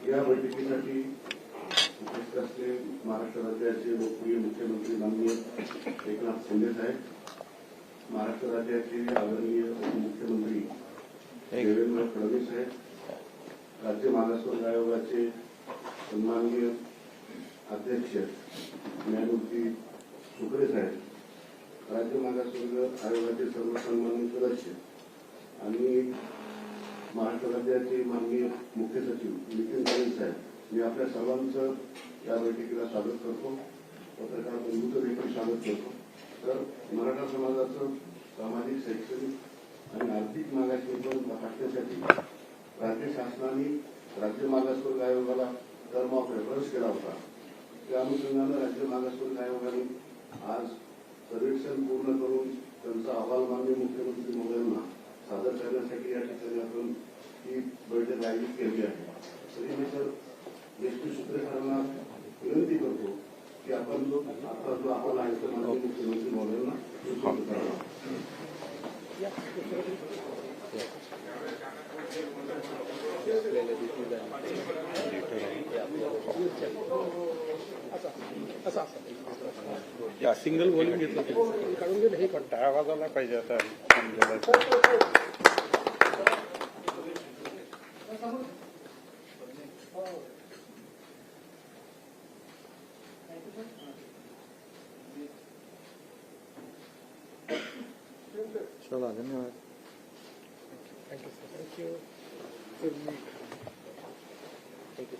या बैठकीसाठी उपस्थित असलेले महाराष्ट्र राज्याचे लोकप्रिय मुख्यमंत्री माननीय एकनाथ शिंदे साहेब, महाराष्ट्र राज्याचे आदरणीय उपमुख्यमंत्री देवेंद्र फडणवीस साहेब, राज्य मागासवर्ग आयोगाचे सन्माननीय अध्यक्ष न्यायमूर्ती सुकरे साहेब, राज्य मागासवर्ग आयोगाचे सर्व सन्मानित सदस्य आणि महाराष्ट्र राज्याचे माननीय मुख्य सचिव नितीन राणे साहेब, मी आपल्या सर्वांचं या बैठकीला स्वागत करतो. पत्रकार बंधूंचं देखील स्वागत करतो. तर मराठा समाजाचं सामाजिक, शैक्षणिक आणि आर्थिक मागासलेपण हटण्यासाठी राज्य शासनाने राज्य मागासवर्ग आयोगाला टर्म ऑफ रेफरन्स केला होता. त्या अनुषंगानं राज्य मागासवर्ग आयोगाने आज सर्वेक्षण पूर्ण करून त्यांचा अहवाल माननीय मुख्यमंत्री महोदयांना सादर करण्यासाठी या ठिकाणी आपण ही बैठक आयोजित केली आहे. तरी मी तर एसपी सुत्रे सरांना विनंती करतो की आपण आता जो आपण आहे तो माननीय मुख्यमंत्री महोदयांना करावा. या सिंगल वॉल्यूम घेतलं काढून गेलं हे कंटा आवाज आला पाहिजे आता. चला धन्यवाद. Thank you sir. थँक्यू.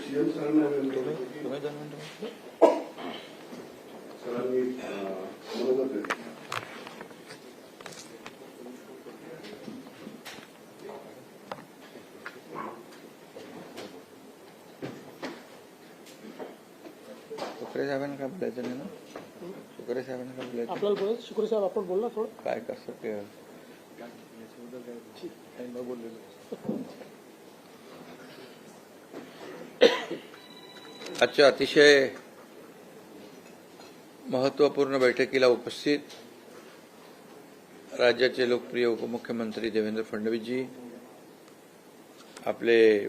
सीएम सरांना सरांनी मनोगत व्यक्त सुकरे साहेबांना काय बोलायचं नाही ना? सुकरे साहेबांना काय बोलायचं? आपल्याला बोलायचं. शुक्रे साहेब आपण बोलला थोडं काय कसं ते आजच्या अतिशय महत्त्वपूर्ण बैठकीला उपस्थित राज्याचे लोकप्रिय उपमुख्यमंत्री देवेंद्र फडणवीसजी, आपले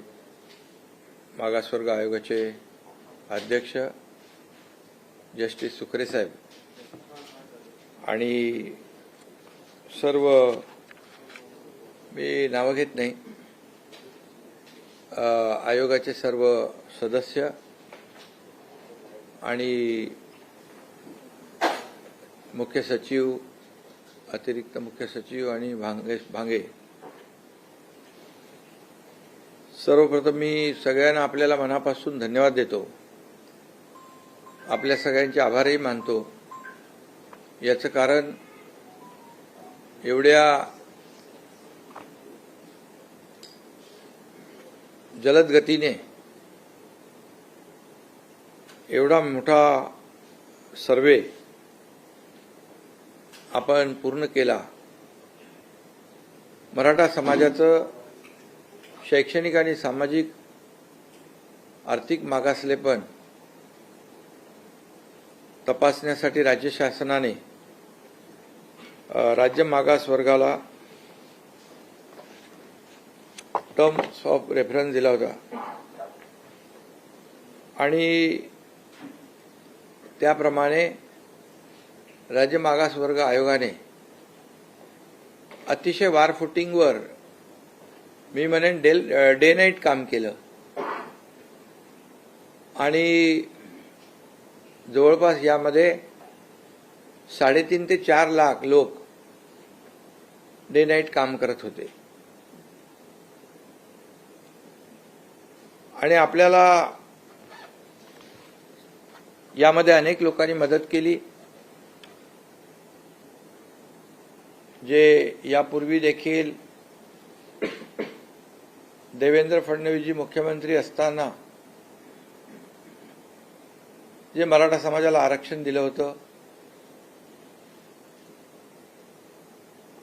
मागासवर्ग आयोगाचे अध्यक्ष जस्टिस सुकरे साहेब आणि सर्व, मी नावं घेत नाही, आयोगाचे सर्व सदस्य आणि मुख्य सचिव, अतिरिक्त मुख्य सचिव आणि भांगे, सर्वप्रथम मी सगळ्यांना आपल्याला मनापासून धन्यवाद देतो. आपल्या सगळ्यांचे आभारही मानतो. याचं कारण एवढ्या जलद गतीने एवढा मोठा सर्वे आपण पूर्ण केला. मराठा समाजाचं शैक्षणिक आणि सामाजिक आर्थिक मागासलेपण तपासण्यासाठी राज्य शासनाने राज्य मागास वर्गाला टर्म्स ऑफ रेफरन्स दिला होता आणि त्याप्रमाणे राज्य मागास वर्ग आयोगाने अतिशय वारफुटिंगवर, मी म्हणेन डे नाईट काम केलं आणि जवळपास यामध्ये 3.5 ते 4 लाख लोक डे नाईट काम करत होते. आणि आपल्याला यामध्ये अनेक लोकांनी मदत केली, जे यापूर्वी देखील देवेंद्र फडणवीसजी मुख्यमंत्री असताना जे मराठा समाजाला आरक्षण दिलं होतं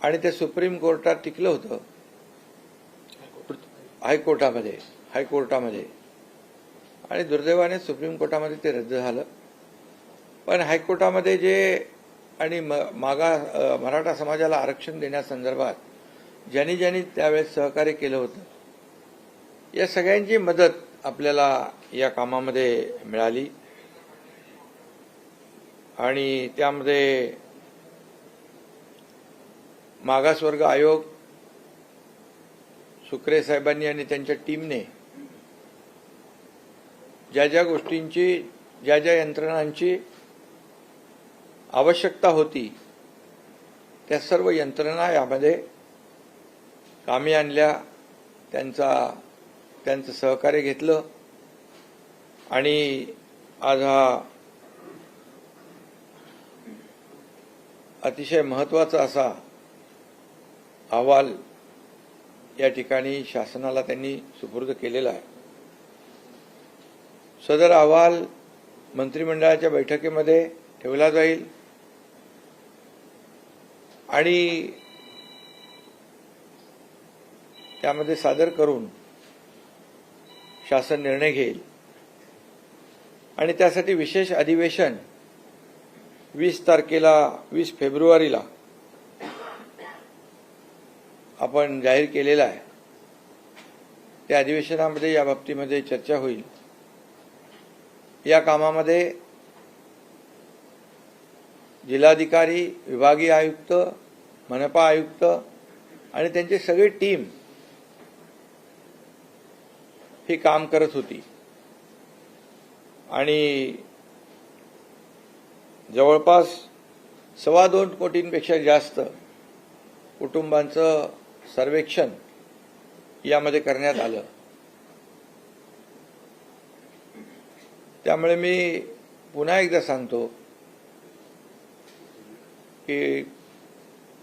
आणि ते सुप्रीम कोर्टात टिकलं होतं, हायकोर्टामध्ये, आणि दुर्दैवाने सुप्रीम कोर्टामध्ये ते रद्द झालं. पण हायकोर्टामध्ये जे आणि मराठा समाजाला आरक्षण देण्यासंदर्भात ज्यांनी ज्यांनी त्यावेळेस सहकार्य केलं होतं, या सगळ्यांची मदत आपल्याला या कामामध्ये मिळाली. आणि त्यामध्ये मागासवर्ग आयोग, सुक्रे साहेबांनी आणि त्यांच्या टीमने ज्या ज्या गोष्टींची, ज्या ज्या यंत्रणांची आवश्यकता होती, त्या सर्व यंत्रणा यामध्ये कामी आणल्या, त्यांचं सहकार्य घेतलं. आणि आज हा अतिशय महत्त्वाचा असा अहवाल या ठिकाणी शासनाला त्यांनी सुपूर्द केलेला आहे. सदर अहवाल मंत्रिमंडळाच्या बैठकीमध्ये ठेवला जाईल आणि त्यामध्ये सादर करून शासन निर्णय घेईल. आणि त्यासाठी विशेष अधिवेशन 20 फेब्रुवारीला आपण जाहीर केलेला आहे. त्या अधिवेशनामध्ये या बाबतीमध्ये चर्चा होईल. या कामामध्ये जिल्हाधिकारी, विभागीय आयुक्त, मनपा आयुक्त आणि त्यांची सगळी टीम ही काम करत होती. आणि जवळपास 2.25 कोटींपेक्षा जास्त कुटुंबांचं सर्वेक्षण यामध्ये करण्यात आलं. त्यामुळे मी पुन्हा एकदा सांगतो की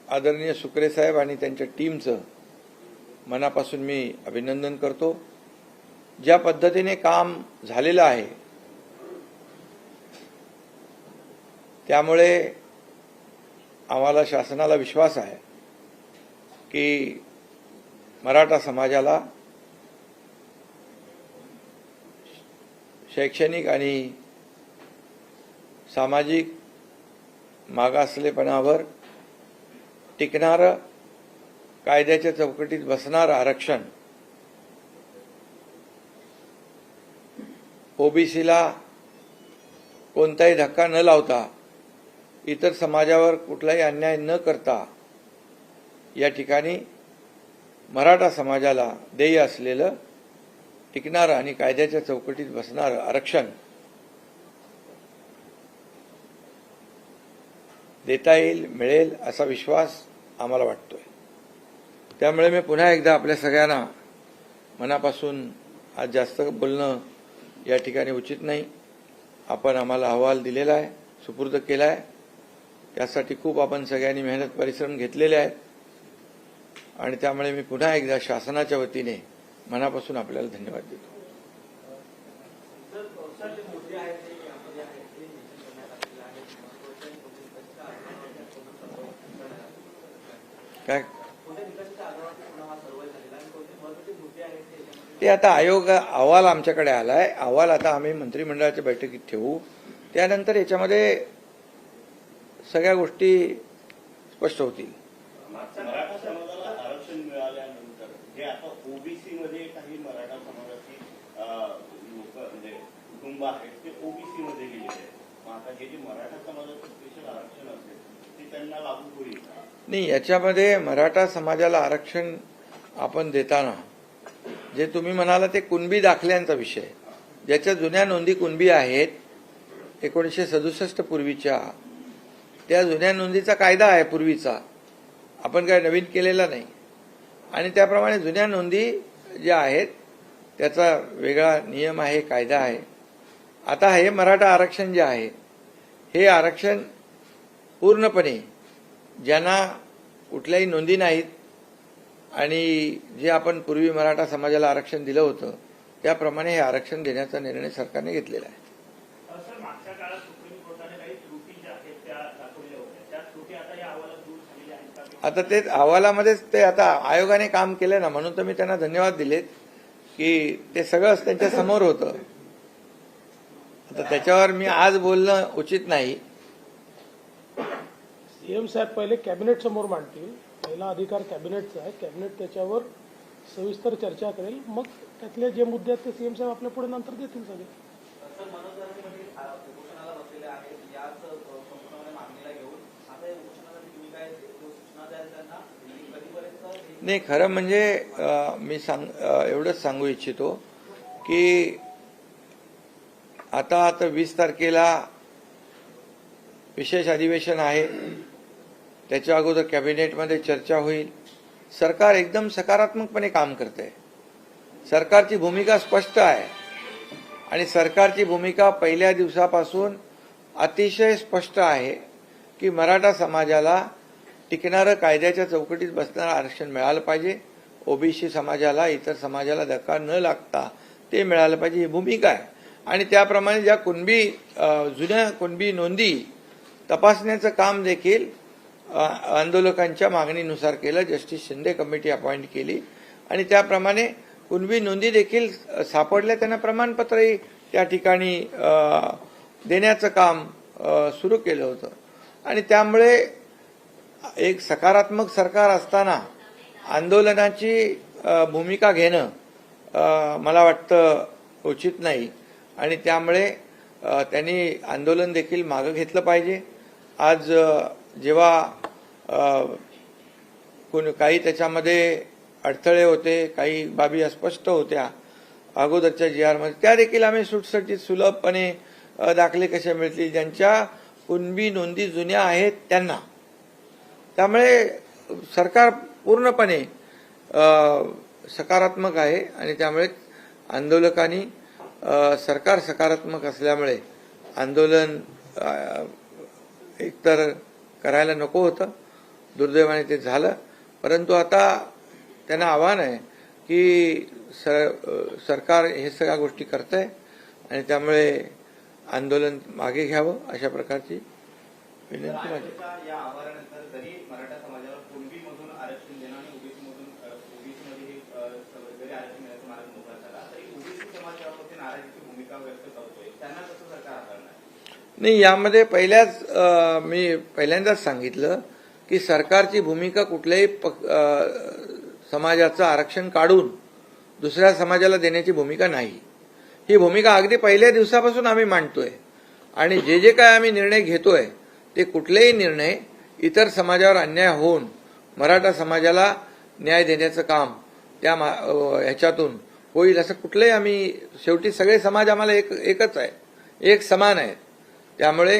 आदरणीय सुक्रे साहेब आणि त्यांच्या टीमचं मनापासून मी अभिनंदन करतो. ज्या पद्धतीने काम झालेलं आहे त्यामुळे आम्हाला शासनाला विश्वास आहे की मराठा समाजाला शैक्षणिक आणि सामाजिक मागासलेपणावर टिकणारं, कायद्याच्या चौकटीत बसणारं आरक्षण ओबीसीला कोणताही धक्का न लावता, इतर समाजावर कुठलाही अन्याय न करता या ठिकाणी मराठा समाजाला देय असलेलं टिकणारं आणि कायद्याच्या चौकटीत बसणारं आरक्षण देता येईल, मिळेल असा विश्वास आम्हाला वाटतोय. त्यामुळे मी पुन्हा एकदा आपल्या सगळ्यांना मनापासून, आज जास्त बोलणं या ठिकाणी उचित नाही, आपण आम्हाला अहवाल दिलेला आहे, सुपूर्द केला आहे, त्यासाठी खूप आपण सगळ्यांनी मेहनत परिश्रम घेतलेले आहेत. आणि त्यामुळे मी पुन्हा एकदा शासनाच्या वतीने मनापासून आपल्याला धन्यवाद देतो. काय ते आता आयोग अहवाल आमच्याकडे आलाय. अहवाल आता आम्ही मंत्रिमंडळाच्या बैठकीत ठेवू. त्यानंतर याच्यामध्ये सगळ्या गोष्टी स्पष्ट होतील. मराठा समाजाला आरक्षण मिळाल्यानंतर जे आता ओबीसी मध्ये काही मराठा समाजाची लोक म्हणजे कुटुंब आहेत ते ओबीसी मध्ये गेलेले आहेत. आता हे जे मराठा समाजाचं स्पेशल आरक्षण असेल ते त्यांना लागू होईल नाही. याच्यामध्ये मराठा समाजाला आरक्षण आपण देताना जे तुम्ही म्हणाला ते कुणबी दाखल्यांचा विषय, ज्याच्या जुन्या नोंदी कुणबी आहेत 1967 पूर्वीच्या, त्या जुन्या नोंदीचा कायदा आहे पूर्वीचा, आपण काय नवीन केलेला नाही. आणि त्याप्रमाणे जुन्या नोंदी ज्या आहेत त्याचा वेगळा नियम आहे, कायदा आहे. आता हे मराठा आरक्षण जे आहे हे आरक्षण पूर्णपणे ज्यांना कुठल्याही नोंदी नाहीत आणि जे आपण पूर्वी मराठा समाजाला आरक्षण दिलं होतं त्याप्रमाणे हे आरक्षण देण्याचा निर्णय सरकारने घेतलेला आहे. सर, मागच्या काळात सुप्रीम कोर्टाने काही त्रुटी ज्या आहेत त्या दाखवल्या होत्या, त्या त्रुटी आता या अहवालात दूर झालेल्या आहेत का? आता ते अहवालामध्येच ते आता आयोगाने काम केलं ना, म्हणून तर मी त्यांना धन्यवाद दिलेत की ते सगळंच त्यांच्या समोर होतं. आता त्याच्यावर मी आज बोलणं उचित नाही. सीएम साहेब पहिले कॅबिनेट समोर मांडतील. पहिला अधिकार कॅबिनेटचा आहे. कॅबिनेट त्याच्यावर सविस्तर चर्चा करेल. मग त्यातले जे मुद्दे आहेत ते सीएम साहेब आपल्या पुढे नंतर देतील सगळे. सर, मनोज जरांगे म्हणजे उपोषणाला बसलेले आहेत. याच संपूर्ण मागणीला घेऊन आता या उपोषणासाठी तुम्ही काय सूचना द्याल त्यांना? कधीपर्यंत? नाही, खरं म्हणजे मी एवढंच सांगू इच्छितो की आता 20 तारखेला विशेष अधिवेशन आहे. त्याच्या अगोदर कॅबिनेटमध्ये चर्चा होईल. सरकार एकदम सकारात्मकपणे काम करते. सरकारची भूमिका स्पष्ट आहे आणि सरकारची भूमिका पहिल्या दिवसापासून अतिशय स्पष्ट आहे की मराठा समाजाला टिकणारं कायद्याच्या चौकटीत बसणारं आरक्षण मिळालं पाहिजे. ओबीसी समाजाला, इतर समाजाला धक्का न लागता ते मिळालं पाहिजे, ही भूमिका आहे. आणि त्याप्रमाणे ज्या जुन्या कुणबी नोंदी तपासण्याचं काम देखील आंदोलकांच्या मागणीनुसार केलं. जस्टिस शिंदे कमिटी अपॉइंट केली आणि त्याप्रमाणे कुणबी नोंदी देखील सापडल्या. त्यांना प्रमाणपत्रही त्या ठिकाणी देण्याचं काम सुरू केलं होतं. आणि त्यामुळे एक सकारात्मक सरकार असताना आंदोलनाची भूमिका घेणं मला वाटतं उचित नाही. आणि त्यामुळे त्यांनी आंदोलन देखील मागं घेतलं पाहिजे. आज जेव्हा काही त्याच्यामध्ये अडथळे होते, काही बाबी अस्पष्ट होत्या अगोदरच्या GR मध्ये, त्या देखील आम्ही सुटसुटीत सुलभपणे दाखले कसे मिळतील ज्यांच्या कुणबी नोंदी जुन्या आहेत त्यांना. त्यामुळे सरकार पूर्णपणे सकारात्मक आहे आणि त्यामुळे आंदोलकांनी सरकार सकारात्मक असल्यामुळे आंदोलन एकतर करायला नको होतं. दुर्दैवाने ते झालं. परंतु आता त्यांना आव्हान आहे की सरकार हे सगळ्या गोष्टी करतंय आणि त्यामुळे आंदोलन मागे घ्यावं अशा प्रकारची विनंती माझी. या आवारानंतर जरी मराठा समाजाला कुणबीमधून आरक्षण देणं आणि ओबीसीमध्ये जरी आरक्षण देण्याचा मार्ग मोकळा झाला तरी ओबीसी समाज त्यावरती नाराजीची भूमिका व्यक्त करतोय. त्यांना कसं सरकार हाताळणार? नाही, यामध्ये मी पहिल्यांदाच सांगितलं की सरकारची भूमिका कुठल्याही समाजाचं आरक्षण काढून दुसऱ्या समाजाला देण्याची भूमिका नाही. ही भूमिका अगदी पहिल्या दिवसापासून आम्ही मांडतोय आणि जे काय आम्ही निर्णय घेतोय ते कुठलेही निर्णय इतर समाजावर अन्याय होऊन मराठा समाजाला न्याय देण्याचं काम त्या ह्याच्यातून होईल असं कुठलंही आम्ही, शेवटी सगळे समाज आम्हाला एकच आहे, एक समान आहे. त्यामुळे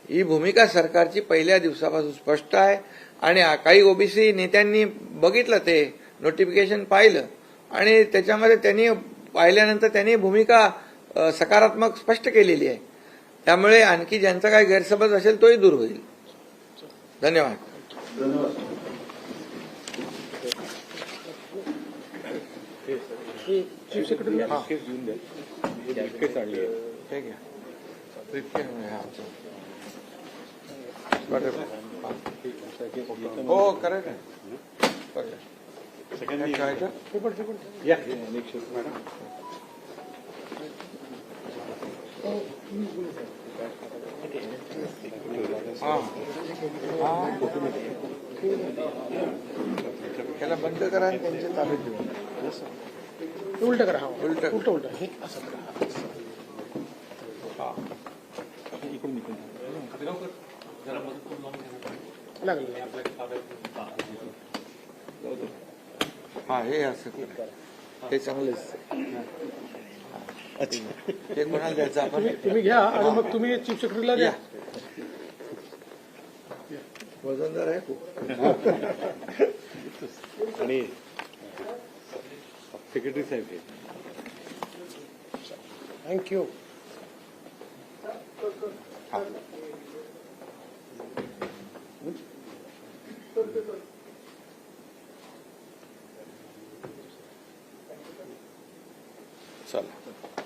ही भूमिका सरकारची पहिल्या दिवसापासून स्पष्ट आहे. आणि काही ओबीसी नेत्यांनी बघितलं, ते नोटिफिकेशन पाहिलं आणि त्याच्यामध्ये त्यांनी पाहिल्यानंतर त्यांनी भूमिका सकारात्मक स्पष्ट केलेली आहे. त्यामुळे आणखी ज्यांचा काही गैरसमज असेल तोही दूर होईल. धन्यवाद. धन्यवाद. चीफ सेक्रेटरी हो करेक्ट आहे. त्याला बंद करा आणि त्यांच्या ताब्यात देऊ. उलट करा. उलट उलट हे असं करा. लागलं. हा, हे असं करा. हे चांगलंच. अच्छा, ते कोणाला द्यायचं आपण? तुम्ही घ्या आणि मग तुम्ही चीफ सेक्रेटरीला द्या. वजनदार आहे खूप. आणि सेक्रेटरी साहेब थँक्यू. चला.